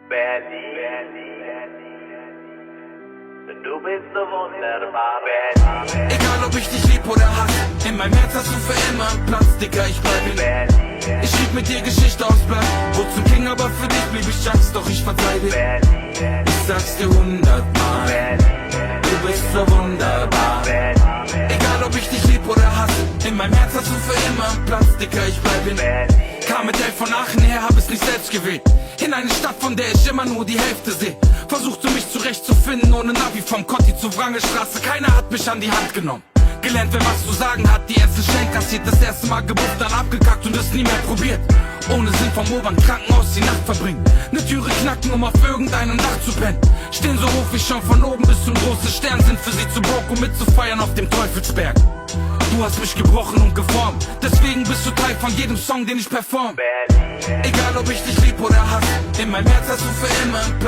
Berlin. Du bist so wunderbar, Berlin. Egal ob ich dich lieb oder hasse, in meinem Herz hast du für immer einen Platz, Dicker, ich bleib in Berlin. Ich schrieb mit dir Geschichte aufs Blatt, wurde zum King, aber für dich blieb ich Jacks, doch ich verzeih dir. Berlin. Ich sag's dir 100-mal, Berlin. du bist so wunderbar. Berlin. Egal ob ich dich lieb oder hasse, in meinem Herz hast du für immer einen Platz, Dicker, ich bleib in Berlin. Kam mit Geld von Aachen her, hab es nicht selbst gewählt. In eine Stadt, von der ich immer nur die Hälfte seh. Versuchte mich zurechtzufinden, ohne Navi vom Kotti zur Wrangelstraße. Keiner hat mich an die Hand genommen. Gelernt, wer was zu sagen hat, die erste Stellen kassiert. Das erste Mal gebufft, dann abgekackt und es nie mehr probiert. Ohne Sinn vom oberen Krankenhaus die Nacht verbringen. Ne Türe knacken, um auf irgendeinem Dach zu pennen. Stehen so hoch wie schon von oben bis zum großen Stern. Sind für sie zu broke, um mitzufeiern auf dem Teufelsberg. Du hast mich gebrochen und geformt, deswegen bist du Teil von jedem Song, den ich perform. Berlin. Egal ob ich dich lieb oder hasse, in meinem Herz hast du für immer einen Platz.